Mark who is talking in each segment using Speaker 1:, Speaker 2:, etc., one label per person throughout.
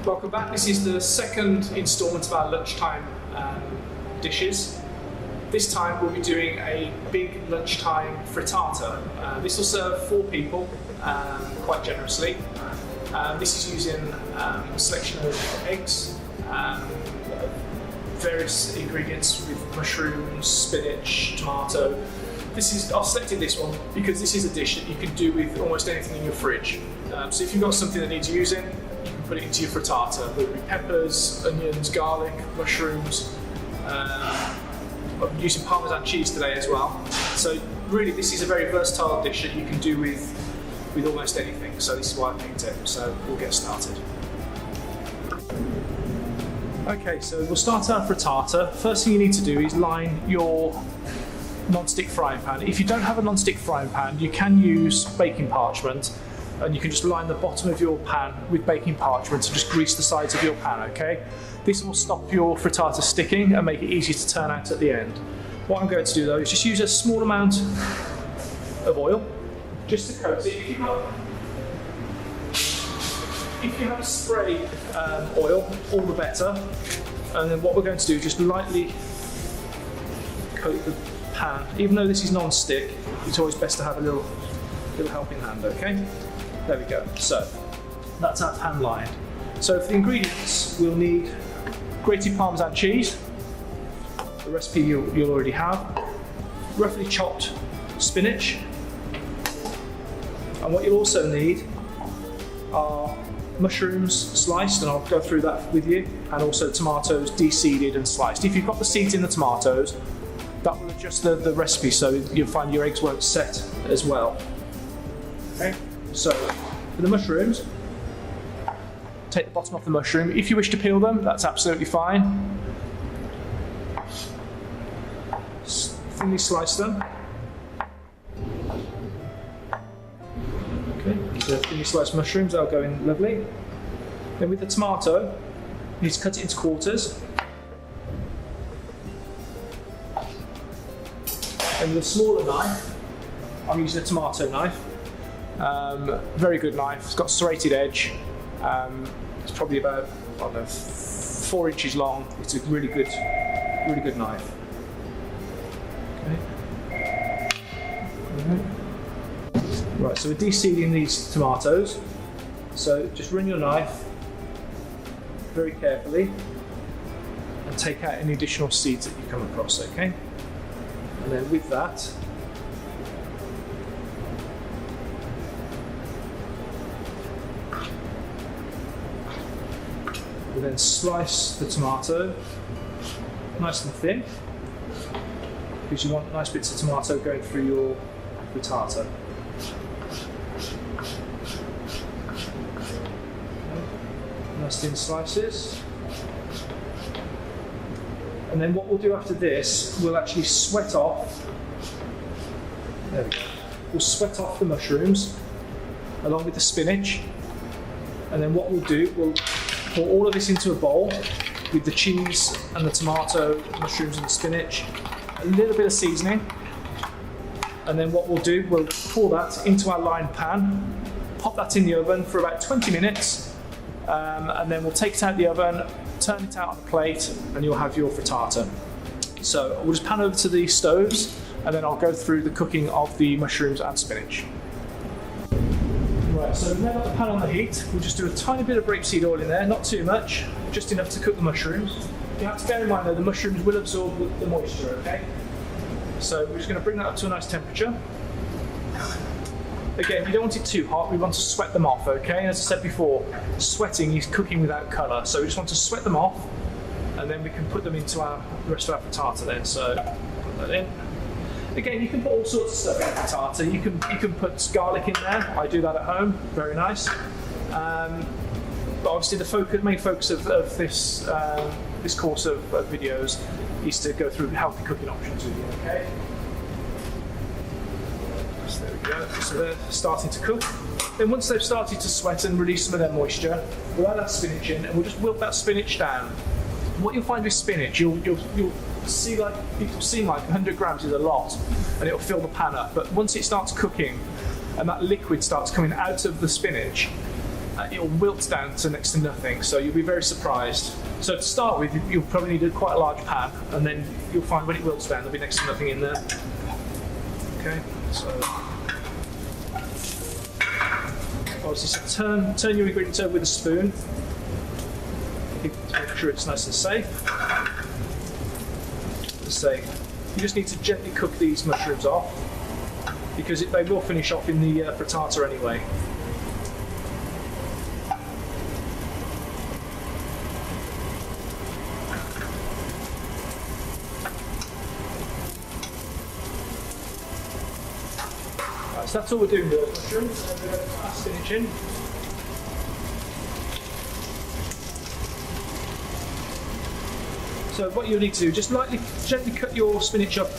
Speaker 1: Welcome back. This is the second instalment of our lunchtime dishes. This time we'll be doing a big lunchtime frittata. This will serve 4 people quite generously. This is using a selection of eggs, various ingredients with mushrooms, spinach, tomato. I've selected this one because this is a dish that you can do with almost anything in your fridge. So if you've got something that needs using, you can put it into your frittata. There will be peppers, onions, garlic, mushrooms. I'm using Parmesan cheese today as well. So really this is a very versatile dish that you can do with almost anything. So this is why I picked it. So we'll get started. Okay, so we'll start our frittata. First thing you need to do is line your non-stick frying pan. If you don't have a non-stick frying pan, you can use baking parchment, and you can just line the bottom of your pan with baking parchment and just grease the sides of your pan, okay? This will stop your frittata sticking and make it easy to turn out at the end. What I'm going to do though is just use a small amount of oil, just to coat it. If you have a spray oil, all the better. And then what we're going to do is just lightly coat the pan. Even though this is non-stick, it's always best to have a little helping hand, okay? There we go. So that's our pan lined. So for the ingredients, we'll need grated Parmesan cheese. The recipe you'll already have. Roughly chopped spinach. And what you'll also need are mushrooms sliced, and I'll go through that with you, and also tomatoes de-seeded and sliced. If you've got the seeds in the tomatoes, that will adjust the recipe, so you'll find your eggs won't set as well. Okay, so for the mushrooms, take the bottom off the mushroom. If you wish to peel them, that's absolutely fine. Thinly slice them. Okay, so thinly sliced mushrooms, they'll go in lovely. Then with the tomato, you need to cut it into quarters. And with a smaller knife, I'm using a tomato knife. Very good knife, it's got serrated edge. It's probably about, I don't know, 4 inches long. It's a really good knife. Okay. Right, so we're de-seeding these tomatoes. So just run your knife very carefully and take out any additional seeds that you come across, okay? And then with that, we'll then slice the tomato nice and thin, because you want nice bits of tomato going through your frittata. Nice thin slices. And then what we'll do after this, we'll actually sweat off. There we go. We'll sweat off the mushrooms along with the spinach. And then what we'll do, we'll pour all of this into a bowl with the cheese and the tomato, mushrooms and the spinach, a little bit of seasoning. And then what we'll do, we'll pour that into our lined pan, pop that in the oven for about 20 minutes, and then we'll take it out of the oven, turn it out on a plate, and you'll have your frittata. So we'll just pan over to the stoves, and then I'll go through the cooking of the mushrooms and spinach. Right, so we've now got the pan on the heat. We'll just do a tiny bit of rapeseed oil in there, not too much, just enough to cook the mushrooms. You have to bear in mind though, the mushrooms will absorb the moisture, okay? So we're just going to bring that up to a nice temperature. Again, you don't want it too hot, we want to sweat them off, okay? As I said before, sweating is cooking without colour, so we just want to sweat them off, and then we can put them into the rest of our frittata then, so put that in. Again, you can put all sorts of stuff in frittata. You can put garlic in there, I do that at home, very nice. But obviously the main focus of this course of videos is to go through healthy cooking options with you, okay? So there we go, so they're starting to cook. Then once they've started to sweat and release some of their moisture, we'll add that spinach in and we'll just wilt that spinach down. What you'll find with spinach, you'll see like, it'll seem like 100 grams is a lot and it'll fill the pan up, but once it starts cooking and that liquid starts coming out of the spinach, it'll wilt down to next to nothing, so you'll be very surprised. So to start with, you'll probably need quite a large pan, and then you'll find when it wilts down, there'll be next to nothing in there. Okay, so obviously, so turn your ingredients over with a spoon to make sure it's nice and safe. You just need to gently cook these mushrooms off, because they will finish off in the frittata anyway. Right, so that's all we're doing with those mushrooms, and we're going to put our spinach in. So what you'll need to do, just gently cut your spinach up.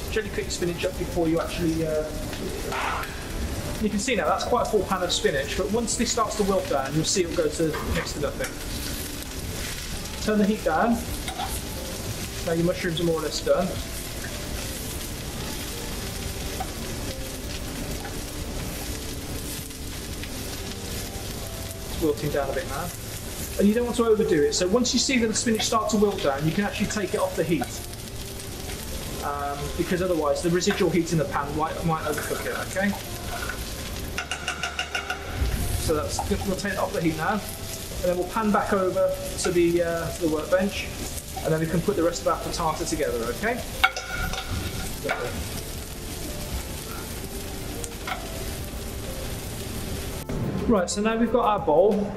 Speaker 1: Gently cut your spinach up before you actually. You can see now that's quite a full pan of spinach, but once this starts to wilt down, you'll see it'll go to next to nothing. Turn the heat down. Now your mushrooms are more or less done. It's wilting down a bit now. And you don't want to overdo it. So once you see that the spinach starts to wilt down, you can actually take it off the heat. Because otherwise the residual heat in the pan might overcook it, okay? So we'll take it off the heat now. And then we'll pan back over to the workbench. And then we can put the rest of our frittata together, okay? Right, so now we've got our bowl.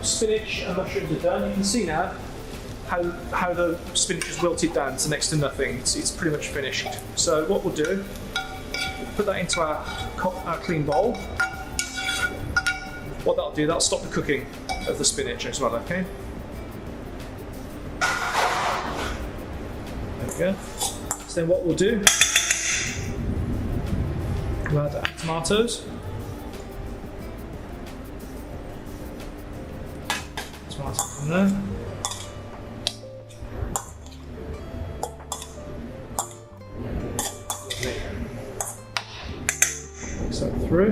Speaker 1: Spinach and mushrooms are done. You can see now how the spinach has wilted down to next to nothing. It's pretty much finished. So what we'll do, we'll put that into our clean bowl. What that'll do, that'll stop the cooking of the spinach as well, okay? There we go. So then what we'll do, we'll add our tomatoes. In there. Mix that through.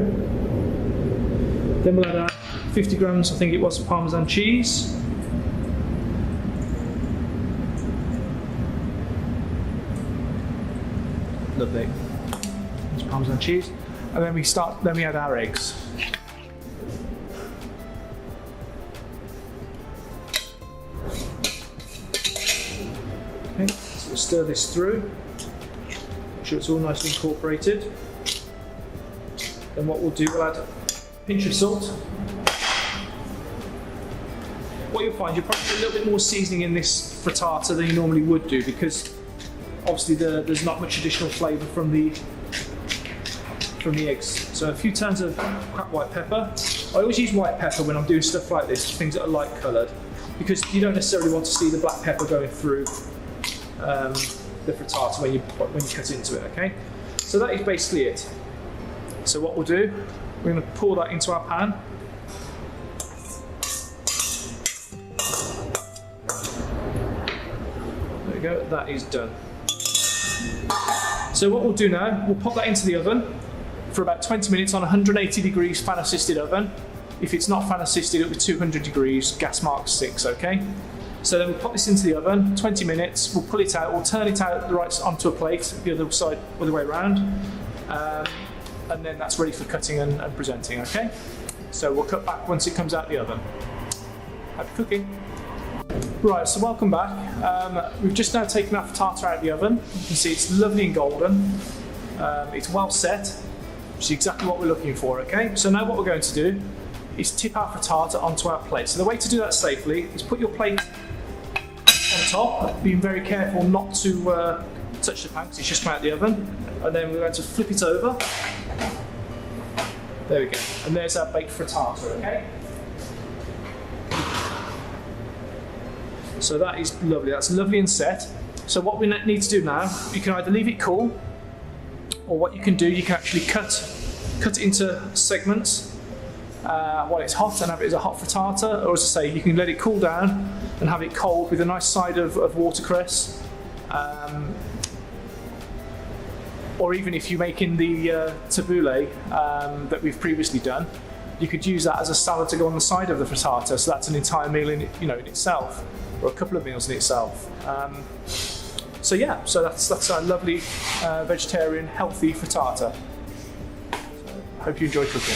Speaker 1: Then we'll add our 50 grams, I think it was, of Parmesan cheese. Lovely. There's Parmesan cheese, and then we add our eggs. Okay, so we'll stir this through, make sure it's all nicely incorporated. Then what we'll do, we'll add a pinch of salt. What you'll find, you'll probably put a little bit more seasoning in this frittata than you normally would do, because obviously there's not much additional flavour from the eggs. So a few turns of cracked white pepper. I always use white pepper when I'm doing stuff like this, things that are light coloured, because you don't necessarily want to see the black pepper going through the frittata when you cut into it, okay? So that is basically it. So what we'll do, we're going to pour that into our pan. There we go, that is done. So what we'll do now, we'll pop that into the oven for about 20 minutes on 180 degrees fan assisted oven. If it's not fan assisted, it'll be 200 degrees, gas mark 6, okay? So then we'll pop this into the oven, 20 minutes, we'll pull it out, we'll turn it out right onto a plate, the other side, all the way around, and then that's ready for cutting and presenting, okay? So we'll cut back once it comes out the oven. Happy cooking. Right, so welcome back. We've just now taken our frittata out of the oven. You can see it's lovely and golden. It's well set, which is exactly what we're looking for, okay? So now what we're going to do is tip our frittata onto our plate. So the way to do that safely is put your plate on top, being very careful not to touch the pan because it's just come out of the oven. And then we're going to flip it over. There we go. And there's our baked frittata, okay? So that is lovely. That's lovely and set. So what we need to do now, you can either leave it cool, or what you can do, you can actually cut it into segments while it's hot and have it as a hot frittata, or as I say, you can let it cool down and have it cold with a nice side of watercress. or even if you're making the tabbouleh that we've previously done, you could use that as a salad to go on the side of the frittata. So that's an entire meal in itself, or a couple of meals in itself. So that's our lovely vegetarian, healthy frittata. So, hope you enjoy cooking.